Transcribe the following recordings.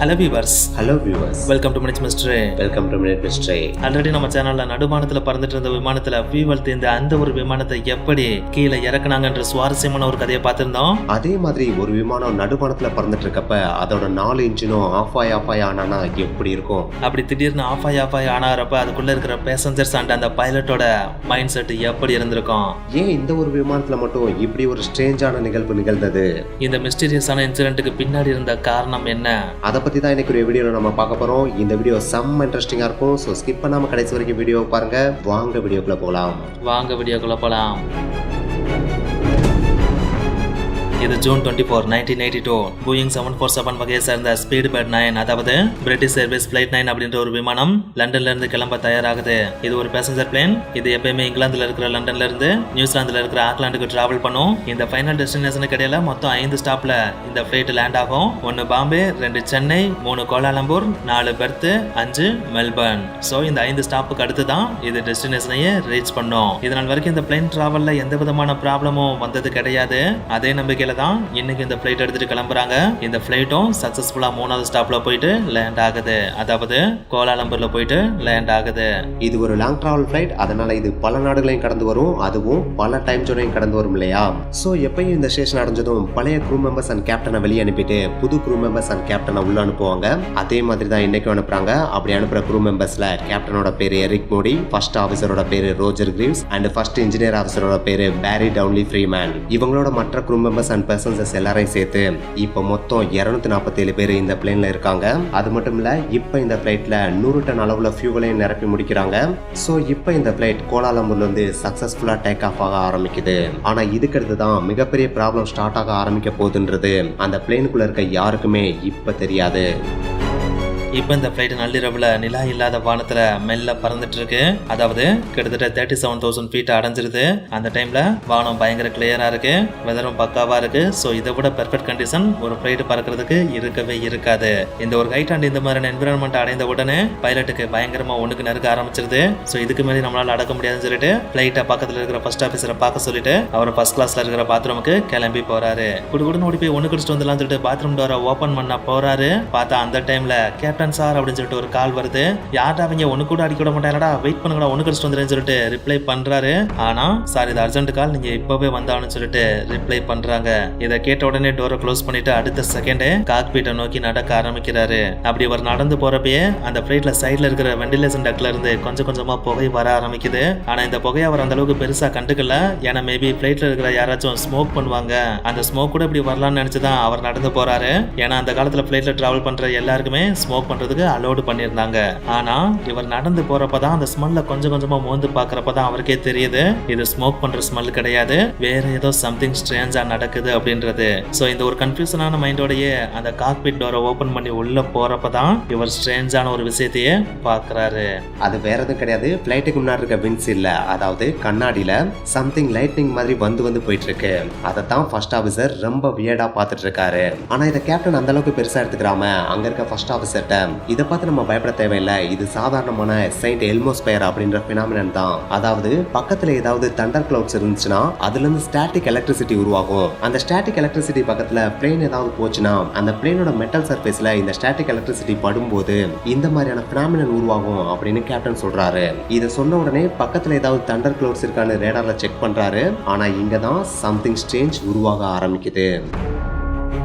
Hello viewers. Welcome two minutes mystery. Already நம்ம சேனல்ல நடுவானத்துல பறந்துட்டு இருந்த விமானத்துல ஃபியூவல் தீர்ந்த அந்த ஒரு விமானத்தை எப்படி கீழே இறக்குனாங்கன்ற சுவாரஸ்யமான ஒரு கதையை பார்த்திருந்தோம். அதே மாதிரி ஒரு விமானம் நடுவானத்துல பறந்துட்டு இருக்கப்ப அதோட 4 இன்ஜினும் ஆஃப் ஆய் ஆனா எப்படி இருக்கும்? அப்படி திடீர்னு ஆஃப் ஆய் ஆனாரப்ப அதுக்குள்ள இருக்கிற பேசஞ்சர்ஸ் அண்ட் அந்த பைலட்டோட மைண்ட் செட் எப்படி இருந்திருக்கும்? ஏன் இந்த ஒரு விமானத்துல மட்டும் இப்படி ஒரு ஸ்ட்ரேஞ்சான நிகழ்வு நிகழ்ந்தது? இந்த மிஸ்டீரியஸான இன்சிடென்ட்டுக்கு பின்னாடி இருந்த காரணம் என்ன? அதை பத்தி தான் இன்னைக்கு ஒரு வீடியோல நம்ம பார்க்க போறோம். இந்த வீடியோ செம்ம இன்ட்ரெஸ்டிங்கா இருக்கும். ஸோ ஸ்கிப் பண்ணாம கடைசி வரைக்கும் வீடியோ பாருங்க. வாங்க வீடியோக்குள்ள போலாம். இது ஜூன் 24, 1982 போயிங் 747 வகையை சேர்ந்த ஸ்பீட்பேர்ட் 9, அதாவது பிரிட்டிஷ் ஏர்வேஸ் ஃபிளைட் 9 அப்படின்ற ஒரு விமானம் லண்டன்ல இருந்து கிளம்ப தயாராகுது. இது ஒரு பேசஞ்சர் பிளேன். இது எப்பயுமே இங்கிலாந்துல இருக்கிற லண்டன்ல இருந்து நியூசிலாந்துல இருக்கிற ஆக்லாண்டுக்கு டிராவல் பண்ணும். இந்த ஃபைனல் டெஸ்டினேஷனுக்கு இடையில மொத்தம் 5 ஸ்டாப்ல இந்த ஃபிளைட் லேண்ட் ஆகும். 1 Bombay, 2 Chennai, 3 Kuala Lumpur, 4 Perth, 5 Melbourne. So இந்த 5 ஸ்டாப்புக்கு அடுத்து தான் இது டெஸ்டினேஷனையே ரீச் பண்ணும். இதனால் வரைக்கும் இந்த பிளேன் டிராவல்ல எந்த விதமான ப்ராப்ளமும் வந்தது கிடையாது. அதே நம்பிக்கையில தான் இன்னைக்கு இந்த ஃபிளைட் எடுத்துட்டு கிளம்புறாங்க. இந்த ஃபிளைட்டும் சக்சஸ்ஃபுல்லா 3வது ஸ்டாப்ல போயிட்டு லேண்ட் ஆகுது, அதாவது கோலாலம்பூர்ல போயிட்டு லேண்ட் ஆகுது. இது ஒரு லாங் டிராவல் ஃபிளைட், அதனால இது பல நாடுகளையும் கடந்து வரும், அதுவும் பல டைம் ஜோனையும் கடந்து வரும் இல்லையா? சோ எப்பயும் இந்த ஸ்டேஷன் அடைஞ்சதும் பழைய க்ரூ மெம்பர்ஸ் அண்ட் கேப்டனை வெளியே அனுப்பிட்டு புது க்ரூ மெம்பர்ஸ் அண்ட் கேப்டனை உள்ள அனுப்புவாங்க. அதே மாதிரி தான் இன்னைக்கும் அனுப்புறாங்க. அப்படி அனுப்புற க்ரூ மெம்பர்ஸ்ல கேப்டனோட பேரு எரிக் மோடி, ஃபர்ஸ்ட் ஆஃபீஸரோட பேரு Roger Greaves and first engineer ஆஃபீஸரோட பேரு பேரி டவுன்லி ஃப்ரீமேன். இவங்களோட மற்ற க்ரூ மெம்பர்ஸ் அண்ட் பேசஞ்சர்ஸ் எல்லாரையும் சேர்த்து இப்போ மொத்தம் 247 பேர் இந்த பிளேன்ல இருக்காங்க. அது மட்டும் இல்ல, இப்போ இந்த பிளைட்ல 100 டன் அளவுல ஃபியூவலையும் நிரப்பி முடிக்கிறாங்க. சோ இப்போ இந்த பிளைட் கோலாலம்பூர்ல இருந்து சக்சஸ்ஃபுல்லா டேக் ஆஃப் ஆக ஆரம்பிக்குது. ஆனா இதுக்கு அடுத்து தான் மிகப்பெரிய ப்ராப்ளம் ஸ்டார்ட் ஆக ஆரம்பிக்க போகுதுன்றது அந்த பிளேனுக்குள்ள இருக்க யாருக்குமே இப்ப தெரியாது. இப்போ இந்த ஃபிளைட் நள்ளிரவுல நிலா இல்லாத வானத்துல மெல்ல பறந்துட்டு இருக்கு. அதாவது கிட்டத்தட்ட 37,000 ஃபீட் அடைஞ்சிருது. அந்த டைம்ல வானம் பயங்கர கிளியரா இருக்கு, வெதரும் பக்காவா இருக்கு. ஸோ இதை விட பெர்ஃபெக்ட் கண்டிஷன் ஒரு ஃபிளைட் பறக்கிறதுக்கு இருக்கவே இருக்காது. இந்த ஒரு ஹைட் அண்ட் இந்த மாதிரியான என்விரான்மெண்ட் அடைந்த உடனே பைலட்டுக்கு பயங்கரமா ஒண்ணுக்கு நெருக்க ஆரம்பிச்சிருது. ஸோ இதுக்கு மேலே நம்மளால அடக்க முடியாதுன்னு சொல்லிட்டு ஃபிளைட்டை பக்கத்துல இருக்கிற ஃபர்ஸ்ட் ஆஃபீஸரை பார்க்க சொல்லிட்டு அவர் ஃபர்ஸ்ட் கிளாஸ்ல இருக்கிற பாத்ரூமுக்கு கிளம்பி போறாரு. குடுகுடுன்னு ஓடி போய் ஒண்ணு கடிச்சிட்டு வந்துடலாம் சொல்லிட்டு பாத்ரூம் டோரை ஓபன் பண்ண போறாரு. பார்த்தா அந்த டைம்ல கேப்டன் சார் அப்படின்னு சொல்லிட்டு ஒரு கால் வருது. யார்டா அவங்க ஒண்ணு கூட அடிக்க விட மாட்டாங்கடா, வெயிட் பண்ணுங்கடா, ஒண்ணு கடிச்சிட்டு வந்துருன்னு சொல்லிட்டு ரிப்ளை பண்றாரு. ஆனா சார் இது அர்ஜென்ட் கால், நீங்க இப்பவே வந்தான்னு சொல்லிட்டு ரிப்ளை பண்றாங்க. இதை கேட்ட உடனே டோரை க்ளோஸ் பண்ணிட்டு அடுத்த செகண்டே காக்பீட்டை நோக்கி நடக்க ஆரம்பிக்கிறாரு. அப்படி அவர் நடந்து போறப்பயே அந்த பிளைட்ல சைட்ல இருக்கிற வெண்டிலேஷன் டக்ல இருந்து கொஞ்சம் கொஞ்சமா புகை வர ஆரம்பிக்குது. ஆனா இந்த புகையை அவர் அந்த அளவுக்கு பெருசா கண்டுக்கல. ஏன்னா மேபி பிளைட்ல இருக்கிற யாராச்சும் ஸ்மோக் பண்ணுவாங்க, அந்த ஸ்மோக் கூட இப்படி வரலாம்னு நினைச்சுதான் அவர் நடந்து போறாரு. ஏன்னா அந்த காலத்துல பிளைட்ல டிராவல் பண்ற எல்லாருக்குமே ஸ்மோக் பண்றதுக்கு அலோடு பண்ணியிருந்தாங்க. ஆனா இவர் நடந்து போறப்பதான் அந்த ஸ்மெல்ல கொஞ்சம் கொஞ்சமா மோந்து பாக்குறப்பதான் அவருக்கே தெரியுது இது ஸ்மோக் பண்ற ஸ்மெல் கிடையாது, வேற ஏதோ சம்திங் ஸ்ட்ரேஞ்சா நடக்குது அப்படின்றது. சோ இந்த ஒரு கன்ஃபியூஷனான மைண்டோடயே அந்த காக்பிட் டோரை ஓபன் பண்ணி உள்ள போறப்பதான் இவர் ஸ்ட்ரேஞ்சான ஒரு விஷயத்தையே பாக்குறாரு. அது வேற எதுவும் கிடையாது, பிளைட்டுக்கு முன்னாடி இருக்க விண்ட்ஸ் இல்ல, அதாவது கண்ணாடியில சம்திங் லைட்னிங் மாதிரி வந்து போயிட்டு இருக்கு. அதைத்தான் ஃபர்ஸ்ட் ஆஃபீஸர் ரொம்ப வியர்டா பாத்துட்டு இருக்காரு. ஆனா இதை கேப்டன் அந்த அளவுக்கு பெருசா எடுத்துக்கிறாம அங்க இருக்க ஃபர்ஸ்ட் ஆஃபீஸர்ட்ட இதை பார்த்து நம்ம பயப்பட தேவையில்லை, இது சாதாரணமான செயின்ட் எல்மோஸ் ஃபயர் அப்படின்ற பினாமினன் தான். அதாவது பக்கத்துல ஏதாவது தண்டர் கிளவுட்ஸ் இருந்துச்சுன்னா அதுல இருந்து ஸ்டாட்டிக் எலக்ட்ரிசிட்டி உருவாகும். அந்த ஸ்டாட்டிக் எலக்ட்ரிசிட்டி பக்கத்துல பிளேன் ஏதாவது போச்சுன்னா அந்த பிளேனோட மெட்டல் சர்ஃபேஸ்ல இந்த ஸ்டாட்டிக் எலக்ட்ரிசிட்டி படும்போது இந்த மாதிரியான பினாமினன் உருவாகும் அப்படின்னு கேப்டன் சொல்றாரு. இதை சொன்ன உடனே பக்கத்துல ஏதாவது தண்டர் கிளவுட்ஸ் இருக்கான்னு ரேடார்ல செக் பண்றாரு. ஆனா இங்கதான் சம்திங் ஸ்ட்ரேஞ்ச் உருவாக ஆரம்பிக்குது.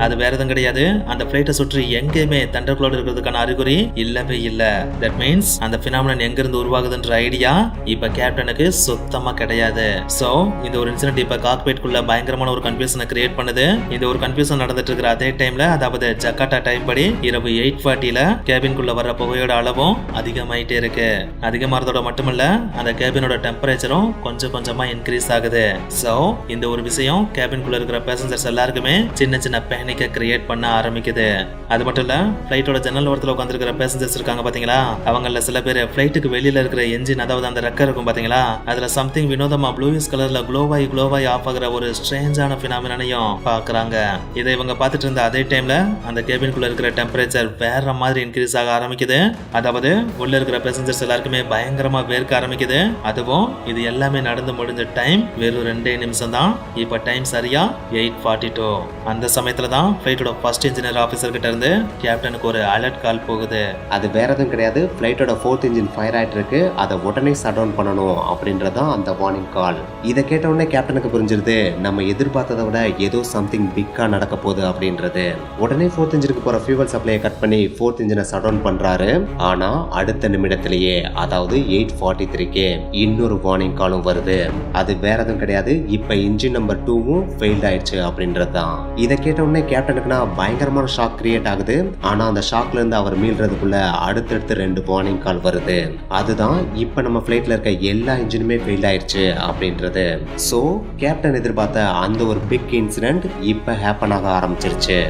அது வேற எதுவும் கிடையாது, அந்த பிளைட்டை சுற்றி எங்கேயுமே தண்டர் கிளவுட் இருக்கிறதுக்கான அறிகுறி இல்லவே இல்ல. தட் மீன்ஸ் அந்த பினாமினன் எங்க இருந்து உருவாகுதுன்ற ஐடியா இப்ப கேப்டனுக்கு சுத்தமா கிடையாது. சோ இந்த ஒரு இன்சிடென்ட் இப்ப காக்பிட்குள்ள பயங்கரமான ஒரு கன்ஃபியூஷனை கிரியேட் பண்ணுது. இந்த ஒரு கன்ஃபியூஷன் நடந்துட்டு இருக்கிற அதே டைம்ல, அதாவது ஜகார்டா டைம் படி இரவு 8:40ல கேபின்குள்ள வர்ற புகையோட அளவும் அதிகமாயிட்டே இருக்கு. அதிகமாறதோட மட்டுமல்ல, அந்த கேபினோட டெம்பரேச்சரும் கொஞ்சம் கொஞ்சமா இன்க்ரீஸ் ஆகுது. சோ இந்த ஒரு விஷயம் கேபின்குள்ள இருக்கிற பேசஞ்சர்ஸ் எல்லாருக்குமே சின்ன சின்ன பேனிக்க கிரியேட் பண்ண ஆரம்பிக்குது. அது மட்டும் இல்ல, பிளைட்டோட ஜன்னல் ஓரத்துல உட்கார்ந்திருக்கிற பேசஞ்சர்ஸ் இருக்காங்க பாத்தீங்களா, அவங்கள சில பேர் பிளைட்டுக்கு வெளியில இருக்கிற என்ஜின், அதாவது அந்த ரெக்கர் இருக்கும் பாத்தீங்களா, அதுல சம்திங் வினோதமா ப்ளூயிஷ் கலர்ல க்ளோவாய் ஆஃப் ஆகுற ஒரு ஸ்ட்ரேஞ்சான பினாமினனையும் பாக்குறாங்க. இதை இவங்க பார்த்துட்டு இருந்த அதே டைம்ல அந்த கேபின்குள்ள இருக்கிற டெம்பரேச்சர் வேற மாதிரி இன்க்ரீஸ் ஆக ஆரம்பிக்குது. அதாவது உள்ள இருக்கிற பேசஞ்சர்ஸ் எல்லாருக்குமே பயங்கரமா வேர்க்க ஆரம்பிக்குது. அதுவும் இது எல்லாமே நடந்து முடிஞ்ச டைம் வெறும் 2 நிமிஷம் தான். இப்ப டைம் சரியா 8:42. அந்த சமயத்துல சமயத்துல தான் ஃபிளைட்டோட ஃபர்ஸ்ட் இன்ஜினியர் ஆஃபீஸர் கிட்ட இருந்து கேப்டனுக்கு ஒரு அலர்ட் கால் போகுது. அது வேற எதுவும் கிடையாது, ஃபிளைட்டோட 4th இன்ஜின் ஃபயர் ஆயிட்டு இருக்கு, அதை உடனே ஷட் டவுன் பண்ணணும் அப்படின்றதான் அந்த வார்னிங் கால். இதை கேட்ட உடனே கேப்டனுக்கு புரிஞ்சிருது நம்ம எதிர்பார்த்ததை விட ஏதோ சம்திங் பிக்கா நடக்க போகுது அப்படின்றது. உடனே 4th இன்ஜினுக்கு போற ஃபியூவல் சப்ளையை கட் பண்ணி 4th இன்ஜினை ஷட் டவுன் பண்றாரு. ஆனா அடுத்த நிமிடத்திலேயே, அதாவது 8:43க்கு இன்னொரு வார்னிங் காலும் வருது. அது வேற எதுவும் கிடையாது, இப்ப இன்ஜின் நம்பர் 2வும் ஃபெயில்ட் ஆயிடுச்சு அப்படின்றதுதான். இதை கேட்ட உடனே கேப்டனுக்குனா பயங்கரமான ஷாக் கிரியேட் ஆகுது. ஆனா அந்த ஷாக்ல இருந்து அவர் மீள்றதுக்குள்ள அடுத்தடுத்து 2 வார்னிங் கால் வருது. அதுதான் இப்ப நம்ம ஃபிளைட்ல இருக்க எல்லா இன்ஜினுமே ஃபெயில் ஆயிடுச்சு அப்படின்றது. சோ கேப்டன் எதிர்பார்த்த அந்த ஒரு பிக் இன்சிடென்ட் இப்ப ஹேப்பன் ஆக ஆரம்பிச்சிருச்சு.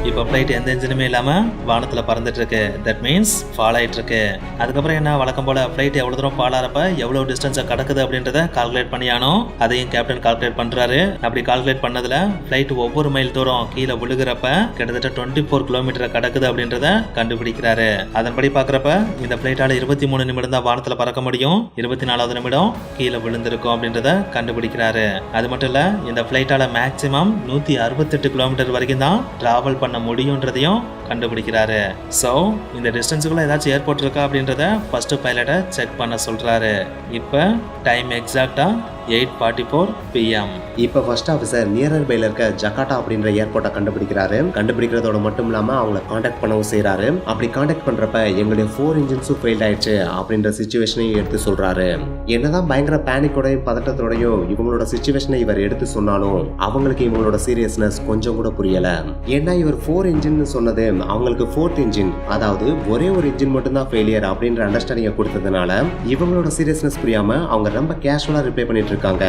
இப்போ ஃப்ளைட் எந்த இன்ஜினுமே இல்லாமல் வானத்தில் பறந்துட்டு இருக்கு. தட் மீன்ஸ் ஃபால் ஆகிட்டு இருக்கு. அதுக்கப்புறம் என்ன, வழக்கம் போல் ஃப்ளைட் எவ்வளோ தூரம் ஃபால் ஆகிறப்ப எவ்வளோ டிஸ்டன்ஸை கடக்குது அப்படின்றத கால்குலேட் பண்ணியானோ அதையும் கேப்டன் கால்குலேட் பண்ணுறாரு. அப்படி கால்குலேட் பண்ணதில் ஃப்ளைட் ஒவ்வொரு மைல் தூரம் கீழே விழுகிறப்ப கிட்டத்தட்ட 24 கிலோமீட்டரை கடக்குது அப்படின்றத கண்டுபிடிக்கிறாரு. அதன்படி பார்க்குறப்ப இந்த ஃப்ளைட்டால் 23 நிமிடம் தான் வானத்தில் பறக்க முடியும், 24வது நிமிடம் கீழே விழுந்திருக்கும் அப்படின்றத கண்டுபிடிக்கிறாரு. அது மட்டும் இல்லை, இந்த ஃப்ளைட்டால் மேக்ஸிமம் 168 கிலோமீட்டர் வரைக்கும் தான் ட்ராவல் பண்ண முடியும்ன்றதையும் கண்டுபிடிக்கிறாரு. ஸோ இந்த டிஸ்டன்ஸுக்குள்ள ஏதாச்சும் ஏர்போர்ட் இருக்கா அப்படின்றத ஃபர்ஸ்ட் பைலட்டை செக் பண்ண சொல்றாரு. இப்போ டைம் எக்ஸாக்டா 8:44 PM. இப்போ ஃபர்ஸ்ட் ஆஃபீஸர் நியரர் பைல இருக்க ஜகார்ட்டா அப்படின்ற ஏர்போர்ட்டை கண்டுபிடிக்கிறாரு. கண்டுபிடிக்கிறதோட மட்டும் இல்லாம அவங்கள காண்டாக்ட் பண்ணவும் செய்யறாரு. அப்படி காண்டாக்ட் பண்றப்ப எங்களுடைய 4 இன்ஜின்ஸும் ஃபெயில் ஆயிடுச்சு அப்படின்ற சிச்சுவேஷனையும் எடுத்து சொல்றாரு. என்னதான் பயங்கர பேனிக்கோடையும் பதட்டத்தோடையும் இவங்களோட சிச்சுவேஷனை இவர் எடுத்து சொன்னாலும் அவங்களுக்கு இவங்களோட சீரியஸ்னஸ் கொஞ்சம் கூட புரியல. ஏன்னா இவர் 4 இன்ஜின் சொன்னது அவங்களுக்கு 4th இன்ஜின், அதாவது ஒரே ஒரு இன்ஜின் மட்டும் தான் ஃபெயிலியர் அப்படின்ற அண்டர்ஸ்டாண்டிங்கை கொடுத்ததுனால இவங்களோட சீரியஸ்னஸ் புரியாம அவங்க ரொம்ப கேஷுவலா ரிப்ளை பண்ணிட்டு இருக்காங்க.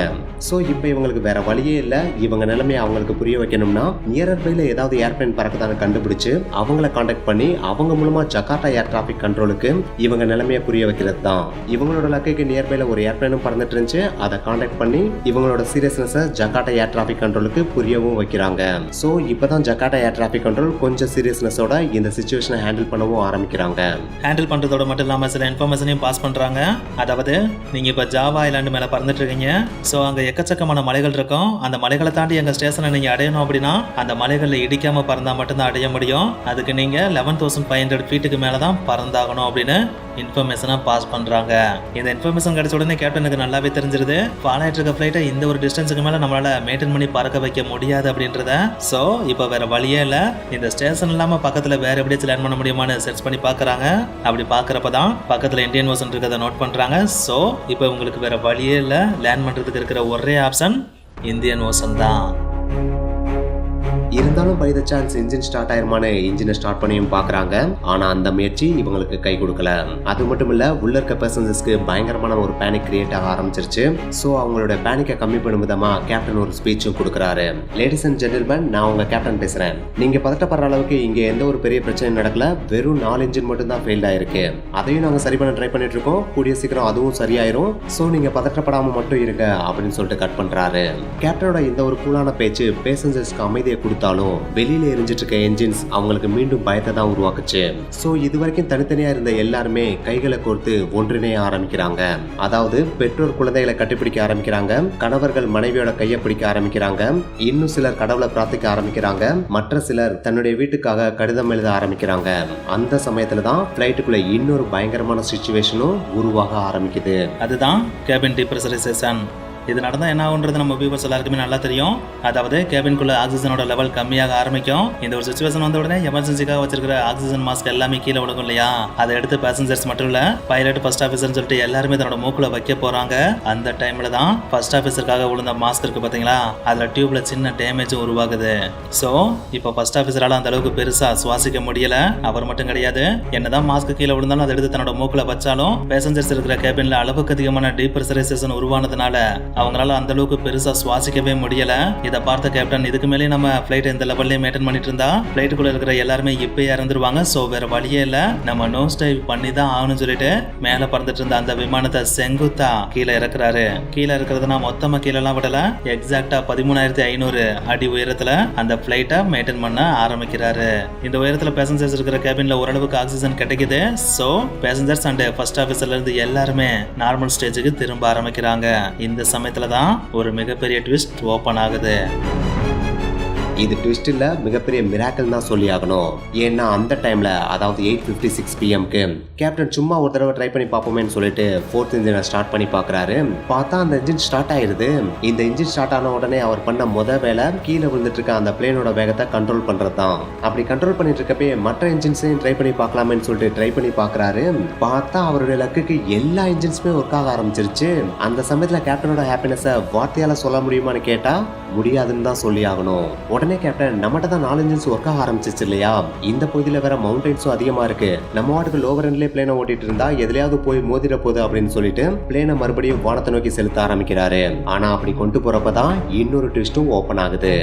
சோ இப்போ இவங்களுக்கு வேற வழியே இல்ல, இவங்க நிலைமையை அவங்களுக்கு புரிய வைக்கணும்னா நியரர் பைல ஏதாவது ஏர்பிளேன் பறக்குதான்னு கண்டுபிடிச்சு அவங்கள காண்டாக்ட் பண்ணி அவங்க மூலமா ஜகார்ட்டா ஏர் டிராபிக் கண்ட்ரோலுக்கு இவங்க நிலைமையை புரிய வைக்கிறது தான். இவங்களோட லக்கைக்கு நியர்பைல ஒரு ஏர்பிளேனும் பறந்துட்டு இருந்துச்சு, அதை காண்டாக்ட் பண்ணி இவங்களோட சீரியஸ்னஸ் ஜகார்ட்டா ஏர் டிராபிக் கண்ட்ரோலுக்கு புரியவும் வைக்கிறாங்க. சோ இப்பதான் ஜகார்ட்டா ஏர் டிராபிக் கண்ட்ரோல் கொஞ்சம் சீரியஸ்னஸோட இந்த சிச்சுவேஷனை ஹேண்டில் பண்ணவும் ஆரம்பிக்கிறாங்க. ஹேண்டில் பண்றதோட மட்டும் இல்லாம சில இன்ஃபர்மேஷனையும் பாஸ் பண்றாங்க. அதாவது நீங்க இப்ப ஜாவா ஐலாண்டு மேல பறந்துட்டு இருக்கீங்க. ஸோ அங்கே எக்கச்சக்கமான மலைகள் இருக்கும். அந்த மலைகளை தாண்டி எங்கள் ஸ்டேஷனை நீங்கள் அடையணும் அப்படின்னா அந்த மலைகளில் இடிக்காமல் பறந்தால் மட்டும்தான் அடைய முடியும். அதுக்கு நீங்கள் 11,500 ஃபீட்டுக்கு மேலே தான் பறந்தாகணும் அப்படின்னு இன்ஃபர்மேஷனாக பாஸ் பண்ணுறாங்க. இந்த இன்ஃபர்மேஷன் கிடைச்ச உடனே கேப்டனுக்கு நல்லாவே தெரிஞ்சிருது ஃபால் ஆகிட்டு இருக்க ஃப்ளைட்டை இந்த ஒரு டிஸ்டன்ஸுக்கு மேலே நம்மளால் மெயின்டைன் பண்ணி பறக்க வைக்க முடியாது அப்படின்றத. ஸோ இப்போ வேறு வழியே இல்லை, இந்த ஸ்டேஷன் இல்லாமல் பக்கத்தில் வேறு எப்படியாச்சும் லேண்ட் பண்ண முடியுமான்னு சர்ச் பண்ணி பார்க்குறாங்க. அப்படி பார்க்குறப்ப தான் பக்கத்தில் இந்தியன் ஓஷன் இருக்கிறத நோட் பண்ணுறாங்க. ஸோ இப்போ உங்களுக்கு வேறு வழியே இல்லை, லேண்ட் பண்ணுறதுக்கு இருக்கிற ஒரே ஆப்ஷன் இந்தியன் ஓஷன் தான். இருந்தாலும் by the chance engine start ஆயிருமான்னு இன்ஜினை ஸ்டார்ட் பண்ணியும் பாக்குறாங்க. ஆனா அந்த முயற்சி இவங்களுக்கு கை கொடுக்கல. அது மட்டும் இல்ல, உள்ள இருக்க பேசஞ்சர்ஸ்க்கு பயங்கரமான ஒரு பேனிக் கிரியேட் ஆக ஆரம்பிச்சிருச்சு. சோ அவங்களோட பேனிக்கை கம்மி பண்ணும் விதமா கேப்டன் ஒரு ஸ்பீச்சும் கொடுக்குறாரு. லேடிஸ் அண்ட் ஜென்டில்மேன், நான் உங்க கேப்டன் பேசுறேன். நீங்க பதட்டப்படுற அளவுக்கு இங்க எந்த ஒரு பெரிய பிரச்சனையும் நடக்கல. வெறும் 4 இன்ஜின் மட்டும் தான் ஃபெயில் ஆயிருக்கு. அதையும் நாங்க சரி பண்ண ட்ரை பண்ணிட்டு இருக்கோம். கூடிய சீக்கிரம் அதுவும் சரியாயிரும். சோ நீங்க பதட்டப்படாம மட்டும் இருங்க அப்படின்னு சொல்லிட்டு கட் பண்றாரு. கேப்டனோட இந்த ஒரு கூலான பேச்சு பேசஞ்சர்ஸ்க்கு அமைதியை கொடுத்தாலும் வெளியில எரிஞ்சிட்டு இருக்க என்ஜின்ஸ் அவங்களுக்கு மீண்டும் பயத்தை தான் உருவாக்குச்சு. சோ இது வரைக்கும் தனித்தனியா இருந்த எல்லாருமே கைகளை கோர்த்து ஒன்றிணைய ஆரம்பிக்கிறாங்க. அதாவது பெற்றோர் குழந்தைகளை கட்டிப்பிடிக்க ஆரம்பிக்கிறாங்க, கணவர்கள் மனைவியோட கையை பிடிக்க ஆரம்பிக்கிறாங்க, இன்னும் சிலர் கடவுளை பிரார்த்திக்க ஆரம்பிக்கிறாங்க, மற்ற சிலர் தன்னுடைய வீட்டுக்காக கடிதம் எழுத ஆரம்பிக்கிறாங்க. அந்த சமயத்துல தான் பிளைட்டுக்குள்ள இன்னொரு பயங்கரமான சிச்சுவேஷனும் உருவாக ஆரம்பிக்குது. அதுதான் கேபின் டிப்ரெஷரைசேஷன். இது நடந்தால் என்ன ஆகுன்றது நம்ம வியூவர்ஸ் எல்லாருக்குமே நல்லா தெரியும். அதாவது கேபின்குள்ள ஆக்சிஜனோட லெவல் கம்மியாக ஆரம்பிக்கும். இந்த ஒரு சுச்சுவேஷன் வந்த உடனே எமர்ஜென்சிக்காக வச்சிருக்கிற ஆக்சிஜன் மாஸ்க் எல்லாமே கீழே விழுகும் இல்லையா? அதை எடுத்து பேசஞ்சர்ஸ் மட்டும் இல்ல, பைலட், ஃபர்ஸ்ட் ஆஃபீஸர்னு சொல்லிட்டு எல்லாருமே தன்னோட மூக்குல வைக்க போறாங்க. அந்த டைம்ல தான் ஃபர்ஸ்ட் ஆஃபீஸருக்காக விழுந்த மாஸ்க் இருக்கு பாத்தீங்களா, அதுல டியூப்ல சின்ன டேமேஜ் உருவாகுது. ஸோ இப்போ ஃபர்ஸ்ட் ஆஃபீஸரால அந்த அளவுக்கு பெருசா சுவாசிக்க முடியல. அவர் மட்டும் கிடையாது, என்னதான் மாஸ்க் கீழே விழுந்தாலும் அதை எடுத்து தன்னோட மூக்குல வச்சாலும் பேசஞ்சர்ஸ் இருக்கிற கேபின்ல அளவுக்கு அதிகமான டீப்ரெஷரைசேஷன் உருவானதுனால அவங்களால அந்த அளவுக்கு பெருசா சுவாசிக்கவே முடியல. இதை பார்த்த கேப்டன், இதுக்கு மேலே நம்ம ஃபிளைட் இந்த லெவல்லே மெயின்டைன் பண்ணிட்டு இருந்தா ஃபிளைட்டுக்குள்ள இருக்கிற எல்லாருமே இப்பயே இறந்துருவாங்க. ஸோ வேற வழியே இல்லை, நம்ம நோஸ் டைவ் பண்ணி தான் ஆகணும்னு சொல்லிட்டு மேலே பறந்துட்டு இருந்த அந்த விமானத்தை செங்குத்தா கீழே இறக்குறாரு. கீழே இருக்கிறதுனா மொத்தமா கீழெல்லாம் விடல, எக்ஸாக்டா 13,500 அடி உயரத்துல அந்த ஃபிளைட்டை மெயின்டைன் பண்ண ஆரம்பிக்கிறாரு. இந்த உயரத்துல பேசஞ்சர்ஸ் இருக்கிற கேபின்ல ஓரளவுக்கு ஆக்சிஜன் கிடைக்குது. ஸோ பேசஞ்சர்ஸ் அண்ட் ஃபர்ஸ்ட் ஆஃபீஸர்ல இருந்து எல்லாருமே நார்மல் ஸ்டேஜுக்கு திரும்ப ஆரம்பிக்கிறாங்க. இந்த சமயத்துல தான் ஒரு மிகப்பெரிய ட்விஸ்ட் ஓபன் ஆகுது. இது ட்விஸ்ட் இல்ல, மிகப்பெரிய மிராக்கிள் தான் சொல்லி ஆகணும். ஏன்னா அந்த டைம்ல, அதாவது 8:56 PM-க்கு கேப்டன் சும்மா ஒரு தடவை ட்ரை பண்ணி பார்ப்போமேன்னு சொல்லிட்டு 4th இன்ஜினை ஸ்டார்ட் பண்ணி பார்க்கறாரு. பார்த்தா அந்த இன்ஜின் ஸ்டார்ட் ஆயிருது. இந்த இன்ஜின் ஸ்டார்ட் ஆன உடனே அவர் பண்ண வேலை கீழே விழுந்துட்டு இருக்க அந்த பிளேனோட வேகத்தை கண்ட்ரோல் பண்றது தான். அப்படி கண்ட்ரோல் பண்ணிட்டு இருக்கப்பே மற்ற இன்ஜின்ஸையும் ட்ரை பண்ணி பார்க்கலாமேன்னு சொல்லிட்டு ட்ரை பண்ணி பார்க்கறாரு. பார்த்தா அவருடைய லக்குக்கு எல்லா இன்ஜின்ஸுமே ஒர்க் ஆக ஆரம்பிச்சிருச்சு. அந்த சமயத்துல கேப்டனோட ஹாப்பினஸை வார்த்தையால சொல்ல முடியுமான்னு கேட்டா முடியாதுன்னு தான் சொல்லி ஆகணும். உடனே கேப்டன், நம்மகிட்ட தான் 4 இன்ஜின்ஸ் ஒர்க் ஆக ஆரம்பிச்சிச்சு இல்லையா, இந்த பகுதியில வேற மவுண்டன்ஸும் அதிகமா இருக்கு, நம்ம வாட்டுக்கு லோவர் எண்ட்லயே பிளேனை ஓட்டிட்டு இருந்தா எதுலயாவது போய் மோதிர போகுது அப்படின்னு சொல்லிட்டு பிளேனை மறுபடியும் வானத்தை நோக்கி செலுத்த ஆரம்பிக்கிறாரு. ஆனா அப்படி கொண்டு போறப்பதான் இன்னொரு ட்விஸ்டும் ஓபன் ஆகுது.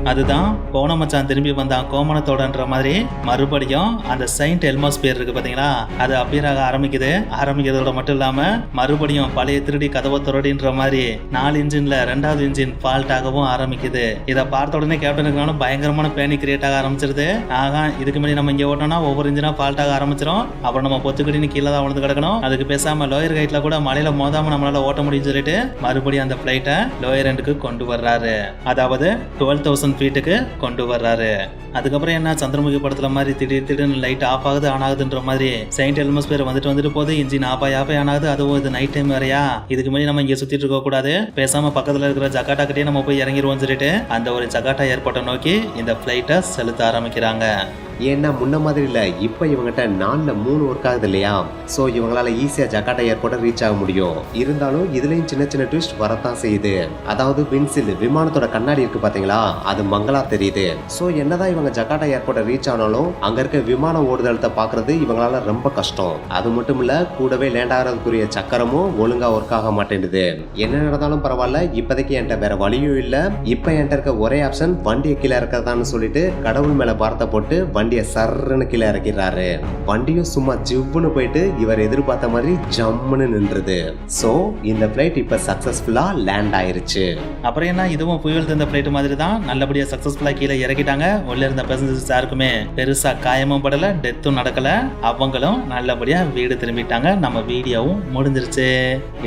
அதுதான் போன மச்சான் திரும்பி வந்தான் கோமணத்தோடன்ற மாதிரி மறுபடியும் அந்த செயின்ட் எல்மோஸ் பேர் இருக்கு பாத்தீங்களா, அது அப்பியராக ஆரம்பிக்கிறதோட மட்டும் இல்லாம மறுபடியும் பழைய திருடி கதவை துரடின்ற மாதிரி 4 இன்ஜின்ல 2வது இன்ஜின் ஃபால்ட் ஆகவும் ஆரம்பிக்குது. இதை பார்த்த உடனே கேப்டனுக்கு பயங்கரமான பேனிக் கிரியேட் ஆக ஆரம்பிச்சிருது. ஆகா, இதுக்கு முன்னாடி நம்ம இங்க ஓட்டோம்னா ஒவ்வொரு இன்ஜினா ஃபால்ட் ஆக ஆரம்பிச்சிடும், அப்புறம் நம்ம பொத்துக்கடின்னு கீழே தான் விழுந்து கிடக்கணும், அதுக்கு பேசாம லோயர் ஹைட்ல கூட மலையில மோதாம நம்மளால ஓட்ட முடியும் சொல்லிட்டு மறுபடியும் அந்த பிளைட்டை லோயர் எண்டுக்கு கொண்டு வர்றாரு. அதாவது 12,000 ஃபீட்டுக்கு கொண்டு வர்றாரு. அதுக்கப்புறம் என்ன, சந்திரமுகி படத்துல மாதிரி திடீர்னு லைட் ஆஃப் ஆகுது ஆன் ஆகுதுன்ற மாதிரி செயின்ட் எல்மோஸ் பேர் வந்துட்டு போது இன்ஜின் ஆஃப் ஆன் ஆகுது. அதுவும் இது நைட் டைம் வேறையா, இதுக்கு முன்னாடி நம்ம இங்க சுத்திட்டு இருக்க கூடாது, பேசாம பக்கத்துல இருக்கிற ஜகாட்டா கிட்டே நம்ம போய் இறங்கிடுவோம் சொல்லிட்டு அந்த ஒரு ஜகாட்டா ஏர்போர்ட்டை நோக்கி இந்த பிளைட்டை செலுத்த ஆரம்பிக்கிறாங்க. ஏன்னா முன்ன மாதிரி இல்ல, இப்ப இவங்கிட்ட 4ல 3 ஒர்க் ஆகுது இல்லையா, சோ இவங்களால ஈஸியா ஜகாட்டா ஏர்போர்ட்டை ரீச் ஆக முடியும். இருந்தாலும் இதுலயும் சின்ன சின்ன ட்விஸ்ட் வரத்தான் செய்யுது. அதாவது விண்சில் விமானத்தோட கண்ணாடி இருக்கு பாத்தீங்களா, அது மங்களா தெரியுது. சோ என்னதான் இவங்க ஜகாட்டா ஏர்போர்ட்டை ரீச் ஆனாலும் அங்க இருக்க விமான ஓடுதளத்தை பாக்குறது இவங்களால ரொம்ப கஷ்டம். அது மட்டும் இல்ல, கூடவே லேண்ட் ஆகிறதுக்குரிய சக்கரமும் ஒழுங்கா ஒர்க் ஆக மாட்டேங்குது. என்ன நடந்தாலும் பரவாயில்ல, இப்போதைக்கு என்கிட்ட வேற வழியும் இல்ல, இப்ப என்கிட்ட இருக்க ஒரே ஆப்ஷன் வண்டியை கீழே இறக்கிறதான்னு சொல்லிட்டு கடவுள் மேல பாரத்தை போட்டு வண்டியை சர்ன்னு கீழே இறக்கிறாரு. வண்டியும் சும்மா ஜிவ்வுன்னு போயிட்டு இவர் எதிர்பார்த்த மாதிரி ஜம்முன்னு நின்றுது. சோ இந்த பிளைட் இப்ப சக்சஸ்ஃபுல்லா லேண்ட் ஆயிருச்சு. அப்புறம் என்ன, இதுவும் புயல் தந்த பிளைட் மாதிரி தான் நல்லபடியா சக்சஸ்ஃபுல்லா கீழே இறக்கிட்டாங்க. உள்ள இருந்த பேசஞ்சர்ஸ் யாருக்குமே பெருசா காயமும் படல, டெத்தும் நடக்கல, அவங்களும் நல்லபடியா வீடு திரும்பிட்டாங்க. நம்ம வீடியோவும் முடிஞ்சிருச்சு.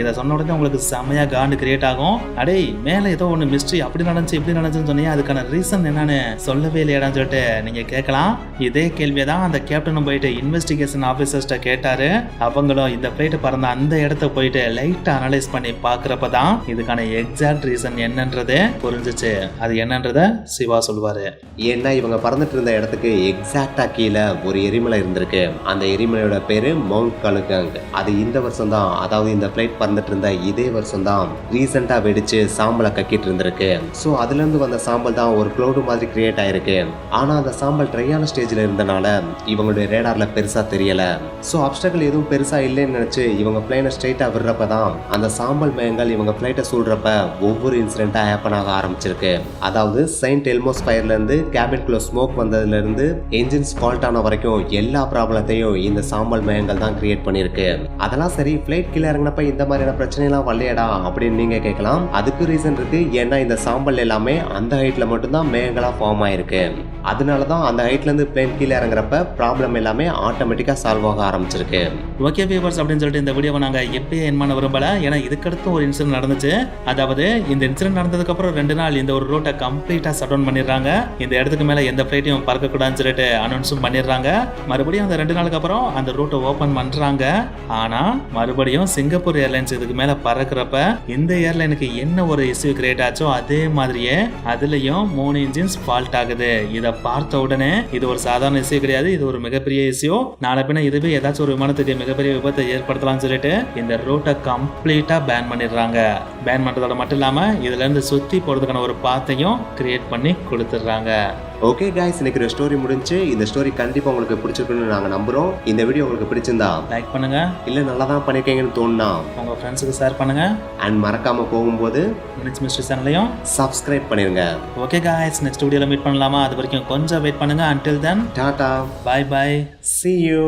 இதை சொன்ன உடனே உங்களுக்கு செமையா காண்டு கிரியேட் ஆகும். அடே மேல ஏதோ ஒண்ணு மிஸ்ட்ரி அப்படி நடந்துச்சு இப்படி நடந்துச்சுன்னு சொன்னீங்க, அதுக்கான ரீசன் என்னன்னு சொல்லவே இல்லையாடான்னு சொல்லிட்டு நீங்க கேட்கலாம். இதே கேள்வியை தான் அந்த கேப்டனும் போயிட்டு இன்வெஸ்டிகேஷன் ஆஃபீஸர்ஸ்ட கேட்டாரு. அவங்களும் இந்த பிளைட் பறந்த அந்த இடத்த போயிட்டு லைட்டா அனலைஸ் பண்ணி பாக்குறப்ப தான் இதுக்கான எக்ஸாக்ட் ரீசன் என்னன்றது புரிஞ்சிச்சு. அது என்னன்றத சிவா சொல்லுவாரு. ஏன்னா இவங்க பறந்துட்டு இருந்த இடத்துக்கு எக்ஸாக்டா கீழே ஒரு எரிமலை இருந்திருக்கு. அந்த எரிமலையோட பேரு மவுண்ட் கலுகங். அது இந்த வருஷம் தான், அதாவது இந்த பிளைட் பறந்துட்டு இருந்த இதே வருஷம் தான் ரீசெண்டா வெடிச்சு சாம்பலை கக்கிட்டு இருந்திருக்கு. சோ அதுல இருந்து வந்த சாம்பல் தான் ஒரு க்ளவுட் மாதிரி கிரியேட் ஆயிருக்கு. ஆனா அந்த சாம்பல் ட்ரையான ஸ்டேஜ்ல இருந்தனால இவங்களுடைய ரேடார்ல பெருசா தெரியல. சோ அப்ஸ்டக்கிள் எதுவும் பெருசா இல்லைன்னு நினைச்சு இவங்க பிளைனை ஸ்ட்ரைட்டா விடுறப்பதான் அந்த சாம்பல் மேகங்கள் இவங்க பிளைட்டை சூடுறப்ப ஒவ்வொரு இன்சிடென்ட்டா ஹேப்பன் ஆக ஆரம்பிச்சிருக்கு. அதாவது செயின்ட் எல்மோஸ் ஃபயர்ல இருந்து கேபின்குள்ள ஸ்மோக் வந்ததுல இருந்து என்ஜின்ஸ் ஃபால்ட் ஆன வரைக்கும் எல்லா ப்ராப்ளத்தையும் இந்த சாம்பல் மேகங்கள் தான் கிரியேட் பண்ணிருக்கு. அதெல்லாம் சரி, பிளைட் கீழே இறங்கினப்ப இந்த மாதிரியான பிரச்சனை எல்லாம் வரலையடா அப்படின்னு நீங்க கேட்கலாம். அதுக்கு ரீசன் இருக்கு. ஏன்னா இந்த சாம்பல் எல்லாமே அந்த ஹைட்ல மட்டும்தான் மேகங்களா ஃபார்ம் ஆயிருக்கு. அதனாலதான் அந்த ஹைட்ல இருந்து பிளேன் கீழே இறங்குறப்ப ப்ராப்ளம் எல்லாமே ஆட்டோமேட்டிக்கா சால்வ் ஆக ஆரம்பிச்சிருக்கு. ஓகே வியூவர்ஸ், அப்படின்னு சொல்லிட்டு இந்த வீடியோவை நாங்க எப்பயே என் பண்ண விரும்பல. ஏன்னா இதுக்கடுத்து ஒரு இன்சிடென்ட் நடந்துச்சு. அதாவது இந்த இன்சிடென்ட் நடந்ததுக்கு அப்புறம் 2 நாள் இந்த ஒரு ரூட்டை கம்ப்ளீட்டா ஷட் டவுன் பண்ணிடுறாங்க. இந்த இடத்துக்கு மேல எந்த பிளைட்டையும் பறக்க கூடாதுன்னு சொல்லிட்டு அனௌன்ஸும் பண்ணிடுறாங்க. மறுபடியும் அந்த 2 நாளுக்கு அப்புறம் அந்த ரூட்டை ஓபன் பண்றாங்க. ஆனா மறுபடியும் சிங்கப்பூர் ஏர்லைன்ஸ் இதுக்கு மேல பறக்கிறப்ப இந்த ஏர்லைனுக்கு என்ன ஒரு இஷ்யூ கிரியேட் ஆச்சோ அதே மாதிரியே அதுலயும் 3 இன்ஜின்ஸ் ஃபால்ட் ஆகுது. இதை பார்த்த உடனே இது ஒரு சாதாரண இஷ்யூ கிடையாது, இது ஒரு மிகப்பெரிய இஷ்யூ. நாளை பின்ன இதுவே ஏதாச்சும் ஒரு விமானத்துக்கு மிகப்பெரிய விபத்தை ஏற்படுத்தலாம்னு சொல்லிட்டு இந்த ரூட்டை கம்ப்ளீட்டா பேன் பண்ணிடுறாங்க. பேன் பண்றதோட மட்டும் இல்லாம இதுல இருந்து சுத்தி போறதுக்கான ஒரு பாத்தையும் கிரியேட் பண்ணி கொடுத்துடுறாங்க. ஓகே गाइस, இன்னைக்கு ஒரு ஸ்டோரி முடிஞ்சு. இந்த ஸ்டோரி கண்டிப்பா உங்களுக்கு பிடிச்சிருக்குன்னு நாங்க நம்புறோம். இந்த வீடியோ உங்களுக்கு பிடிச்சிருந்தா லைக் பண்ணுங்க, இல்ல நல்லா தான் பண்ணிருக்கீங்கன்னு தோணுனா உங்க ஃப்ரெண்ட்ஸுக்கு ஷேர் பண்ணுங்க, அண்ட் மறக்காம போகும்போது மினிட்ஸ் மிஸ்ட்ரி சேனலையும் சப்ஸ்கிரைப் பண்ணிருங்க. ஓகே गाइस, நெக்ஸ்ட் வீடியோல மீட் பண்ணலாமா? அது வரைக்கும் கொஞ்சம் வெயிட் பண்ணுங்க. until then Tata, bye bye, see you.